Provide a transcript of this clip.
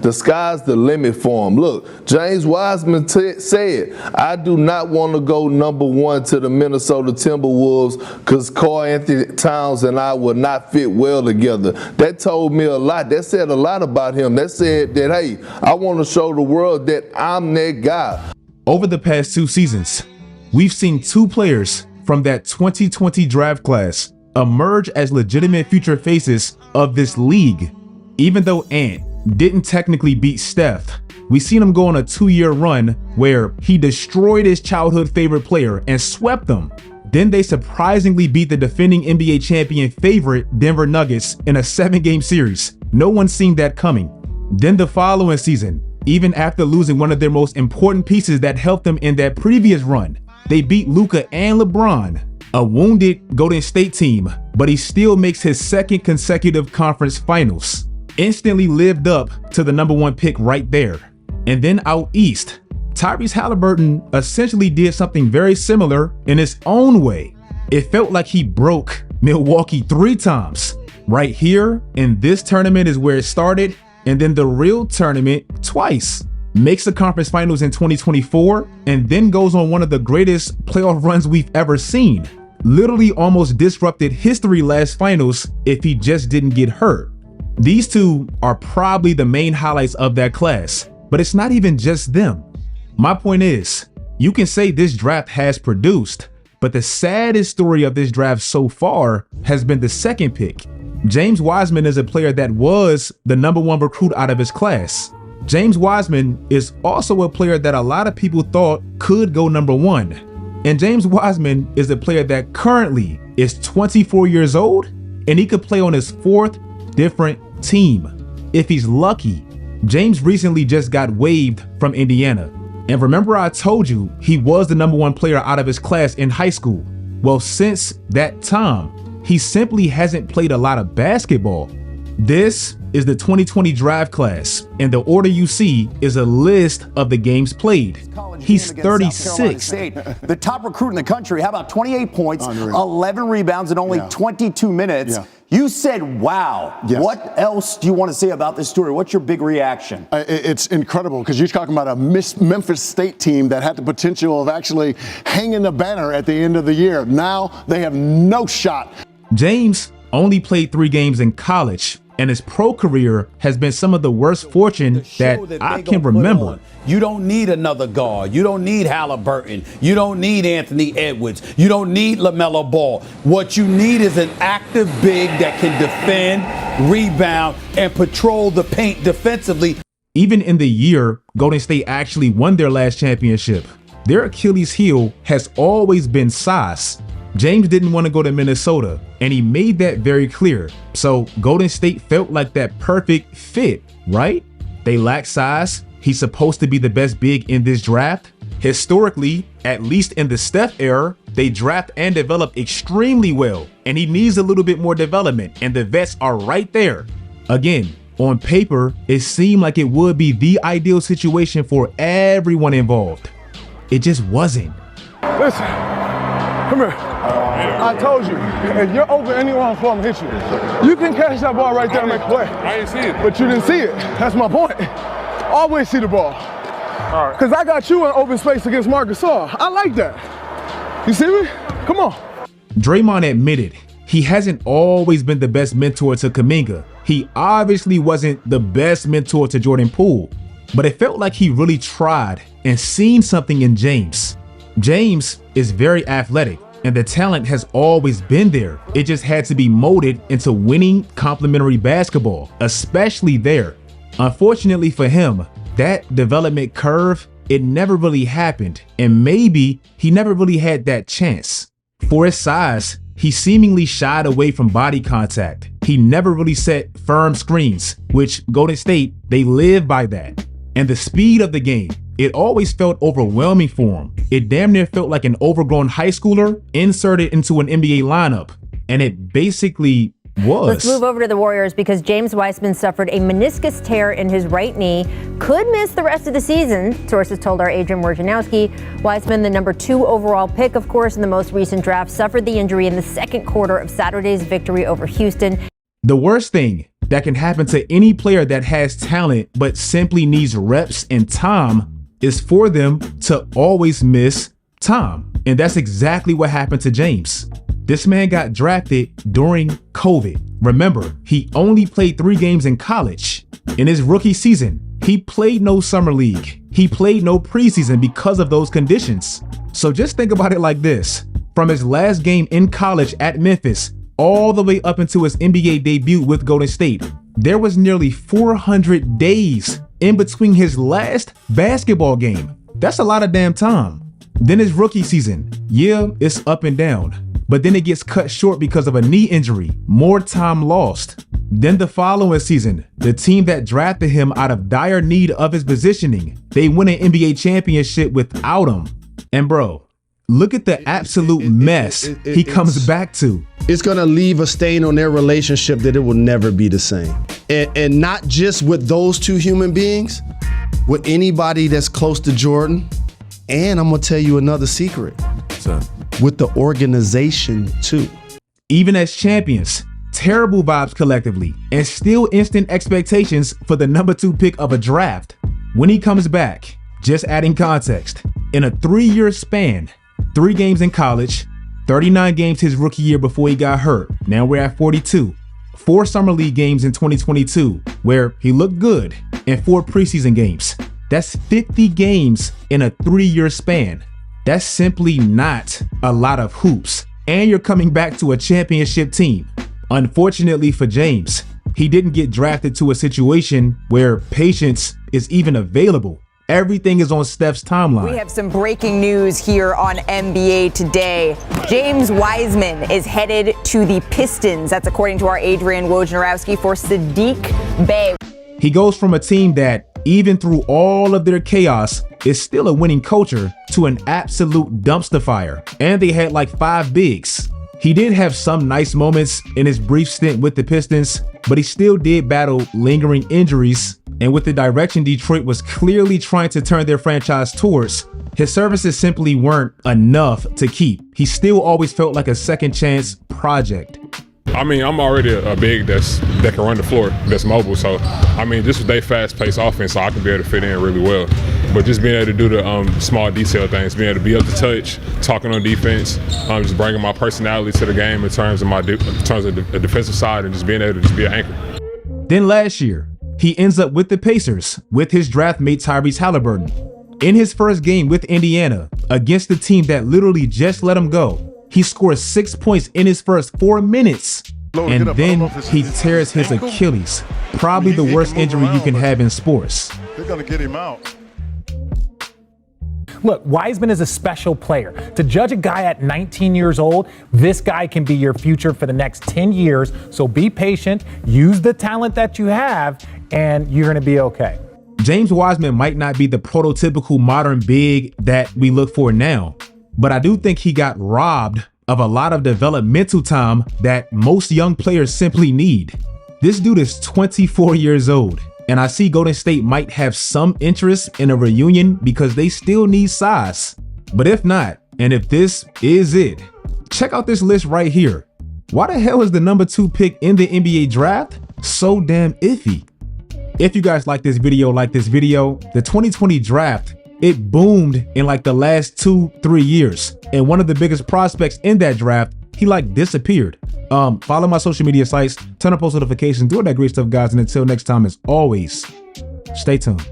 The sky's the limit for him. Look, James Wiseman said, I do not want to go number 1 to the Minnesota Timberwolves because Karl Anthony Towns and I will not fit well together. That told me a lot. That said a lot about him. That said that, hey, I want to show the world that I'm that guy. Over the past 2 seasons, we've seen 2 players from that 2020 draft class emerge as legitimate future faces of this league. Even though Ant didn't technically beat Steph, we seen him go on a 2-year run where he destroyed his childhood favorite player and swept them. Then they surprisingly beat the defending NBA champion favorite Denver Nuggets in a 7-game series. No one seen that coming. Then the following season, even after losing one of their most important pieces that helped them in that previous run, they beat Luka and LeBron, a wounded Golden State team, but he still makes his 2nd consecutive conference finals. Instantly lived up to the number 1 pick right there. And then out east, Tyrese Halliburton essentially did something very similar in his own way. It felt like he broke Milwaukee 3 times. Right here in this tournament is where it started, and then the real tournament twice. Makes the conference finals in 2024, and then goes on one of the greatest playoff runs we've ever seen. Literally almost disrupted history last finals if he just didn't get hurt. These 2 are probably the main highlights of that class, but it's not even just them. My point is, you can say this draft has produced, but the saddest story of this draft so far has been the 2nd pick. James Wiseman is a player that was the number 1 recruit out of his class. James Wiseman is also a player that a lot of people thought could go number 1. And James Wiseman is a player that currently is 24 years old, and he could play on his 4th different team. If he's lucky. James recently just got waived from Indiana. And remember I told you he was the number 1 player out of his class in high school. Well, since that time, he simply hasn't played a lot of basketball. This is the 2020 draft class, and the order you see is a list of the games played. He's 36. The top recruit in the country. How about 28 points, 11 rebounds in only 22 minutes? You said, wow. Yes. What else do you want to say about this story? What's your big reaction? It's incredible because you're talking about a Memphis State team that had the potential of actually hanging the banner at the end of the year. Now they have no shot. James only played 3 games in college, and his pro career has been some of the worst fortune that I can remember. You don't need another guard. You don't need Halliburton. You don't need Anthony Edwards. You don't need LaMelo Ball. What you need is an active big that can defend, rebound, and patrol the paint defensively. Even in the year Golden State actually won their last championship, their Achilles heel has always been size. James didn't want to go to Minnesota, and he made that very clear. So Golden State felt like that perfect fit, right? They lack size. He's supposed to be the best big in this draft. Historically, at least in the Steph era, they draft and develop extremely well, and he needs a little bit more development, and the vets are right there. Again, on paper, it seemed like it would be the ideal situation for everyone involved. It just wasn't. Listen, come here. I told you, if you're open anyone for him, hit you. You can catch that ball right there and make a play. I didn't see it. But you didn't see it. That's my point. Always see the ball. All right. Because I got you in open space against Marc Gasol. I like that. You see me? Come on. Draymond admitted he hasn't always been the best mentor to Kuminga. He obviously wasn't the best mentor to Jordan Poole, but it felt like he really tried and seen something in James. James is very athletic, and the talent has always been there. It just had to be molded into winning complementary basketball, especially there. Unfortunately for him, that development curve, it never really happened, and maybe he never really had that chance. For his size, he seemingly shied away from body contact. He never really set firm screens, which Golden State, they live by that. And the speed of the game, it always felt overwhelming for him. It damn near felt like an overgrown high schooler inserted into an NBA lineup, and it basically was. Let's move over to the Warriors because James Wiseman suffered a meniscus tear in his right knee, could miss the rest of the season, sources told our Adrian Wojnarowski. Wiseman, the number 2 overall pick, of course, in the most recent draft, suffered the injury in the second quarter of Saturday's victory over Houston. The worst thing that can happen to any player that has talent but simply needs reps and time is for them to always miss time. And that's exactly what happened to James. This man got drafted during COVID. Remember, he only played 3 games in college. In his rookie season, he played no summer league. He played no preseason because of those conditions. So just think about it like this. From his last game in college at Memphis, all the way up into his NBA debut with Golden State, there was nearly 400 days in between his last basketball game. That's a lot of damn time. Then his rookie season, yeah, it's up and down, but then it gets cut short because of a knee injury, more time lost. Then the following season, the team that drafted him out of dire need of his positioning, they win an NBA championship without him. And bro, look at the absolute mess he comes back to. It's gonna leave a stain on their relationship that it will never be the same. And not just with those 2 human beings, with anybody that's close to Jordan. And I'm gonna tell you another secret. With the organization too. Even as champions, terrible vibes collectively, and still instant expectations for the number 2 pick of a draft. When he comes back, just adding context, in a 3-year span, 3 games in college, 39 games his rookie year before he got hurt. Now we're at 42. 4 summer league games in 2022, where he looked good, and 4 preseason games. That's 50 games in a 3-year span. That's simply not a lot of hoops. And you're coming back to a championship team. Unfortunately for James, he didn't get drafted to a situation where patience is even available. Everything is on Steph's timeline. We have some breaking news here on NBA Today. James Wiseman is headed to the Pistons. That's according to our Adrian Wojnarowski for Sadiq Bey. He goes from a team that, even through all of their chaos, is still a winning culture to an absolute dumpster fire. And they had like 5 bigs. He did have some nice moments in his brief stint with the Pistons, but he still did battle lingering injuries. And with the direction Detroit was clearly trying to turn their franchise towards, his services simply weren't enough to keep. He still always felt like a second chance project. I mean, I'm already a big that can run the floor, that's mobile. So, I mean, just with their fast-paced offense, so I can be able to fit in really well. But just being able to do the small detail things, being able to be up to touch, talking on defense, just bringing my personality to the game in terms of the defensive side, and just being able to just be an anchor. Then last year, he ends up with the Pacers with his draft mate Tyrese Halliburton. In his first game with Indiana, against the team that literally just let him go, he scores 6 points in his first 4 minutes. And then he tears his Achilles. Probably the worst injury you can have in sports. They're gonna get him out. Look, Wiseman is a special player. To judge a guy at 19 years old, this guy can be your future for the next 10 years. So be patient, use the talent that you have, and you're gonna be okay. James Wiseman might not be the prototypical modern big that we look for now, but I do think he got robbed of a lot of developmental time that most young players simply need. This dude is 24 years old. And I see Golden State might have some interest in a reunion because they still need size. But if not, and if this is it, check out this list right here. Why the hell is the number 2 pick in the NBA draft so damn iffy? If you guys like this video, the 2020 draft, it boomed in like the last 2-3 years. And one of the biggest prospects in that draft, he like disappeared. Follow my social media sites, turn on post notifications, do all that great stuff, guys. And until next time, as always, stay tuned.